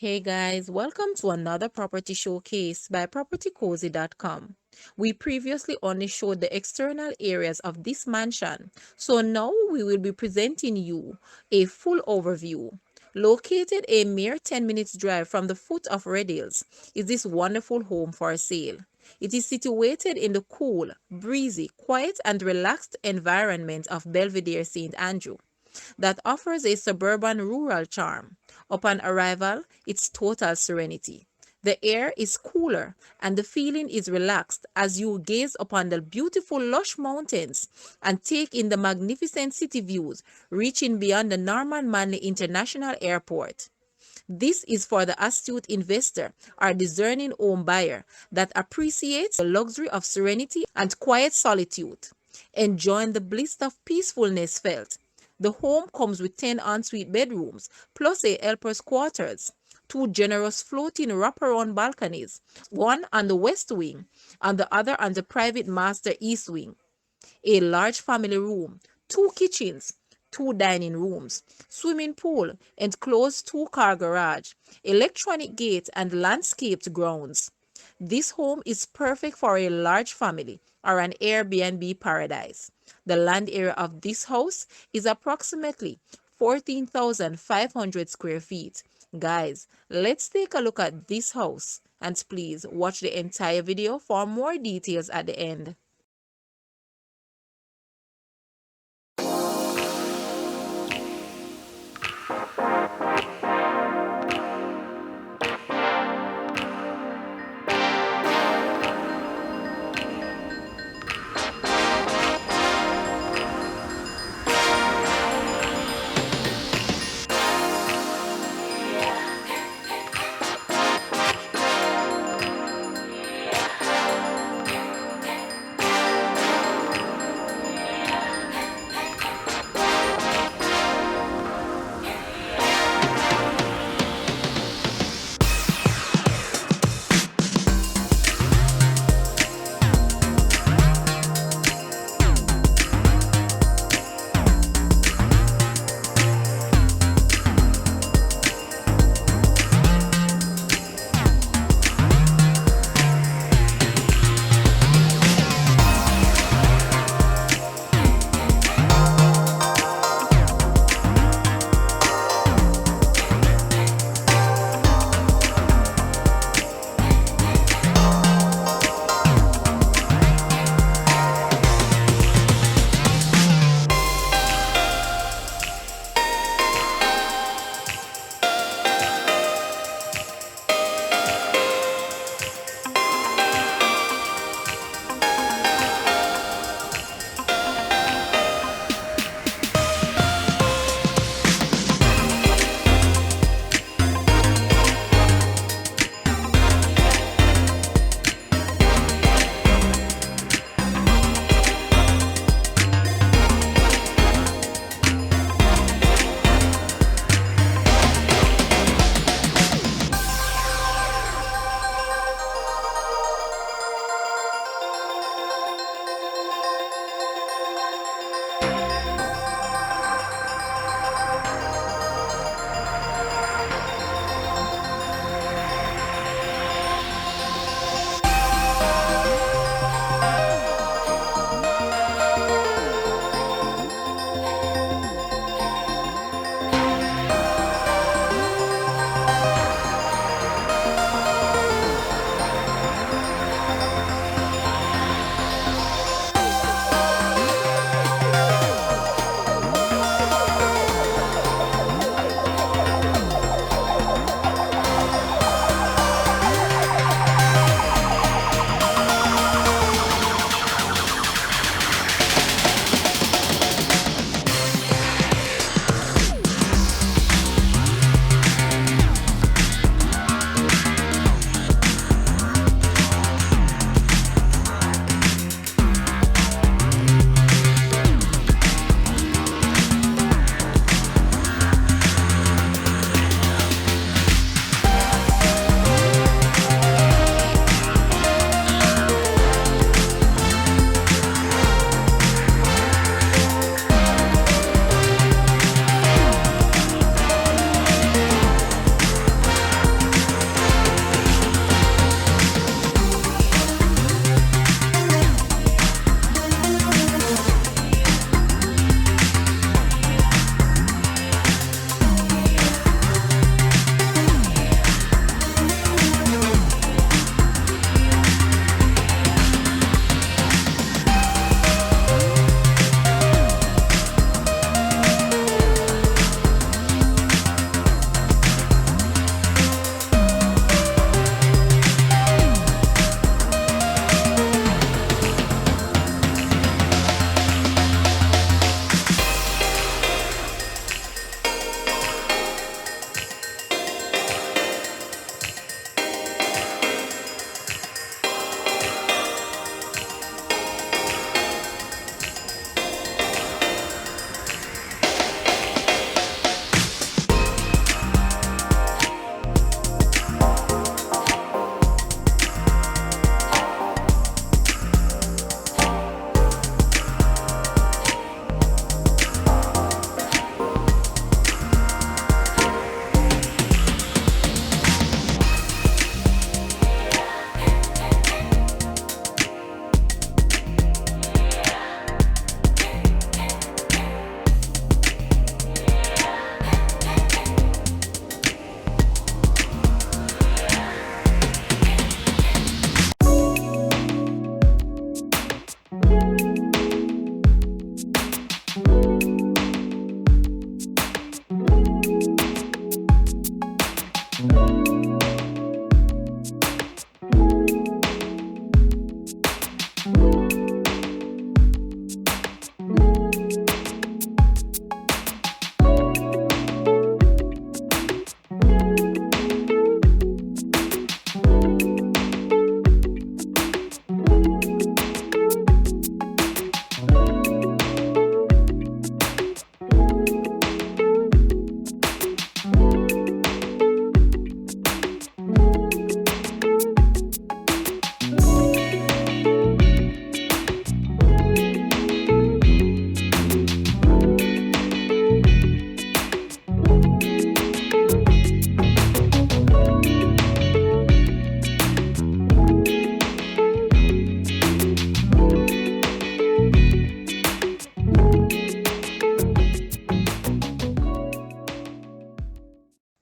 Hey guys, welcome to another property showcase by propertycozy.com. We previously only showed the external areas of this mansion, so now we will be presenting you a full overview. Located a mere 10 minutes drive from the foot of Red Hills is this wonderful home for sale. It is situated in the cool, breezy, quiet and relaxed environment of Belvedere St. Andrew that offers a suburban rural charm. Upon arrival, it's total serenity. The air is cooler and the feeling is relaxed as you gaze upon the beautiful lush mountains and take in the magnificent city views reaching beyond the Norman Manley International Airport. This is for the astute investor or discerning home buyer that appreciates the luxury of serenity and quiet solitude, enjoying the bliss of peacefulness felt. The home comes with 10 ensuite bedrooms, plus a helper's quarters, two generous floating wraparound balconies, one on the west wing and the other on the private master east wing, a large family room, two kitchens, two dining rooms, swimming pool, enclosed two-car garage, electronic gate, and landscaped grounds. This home is perfect for a large family or an Airbnb paradise. The land area of this house is approximately 14,500 square feet. Guys, let's take a look at this house and please watch the entire video for more details at the end.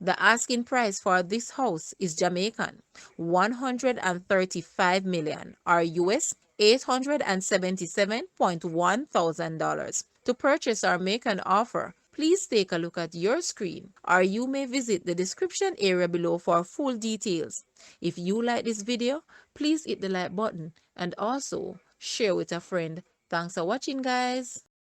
The asking price for this house is Jamaican 135 million or US $877.1 thousand. To purchase or make an offer, please take a look at your screen or you may visit the description area below for full details. If you like this video, please hit the like button and also share with a friend. Thanks for watching, guys.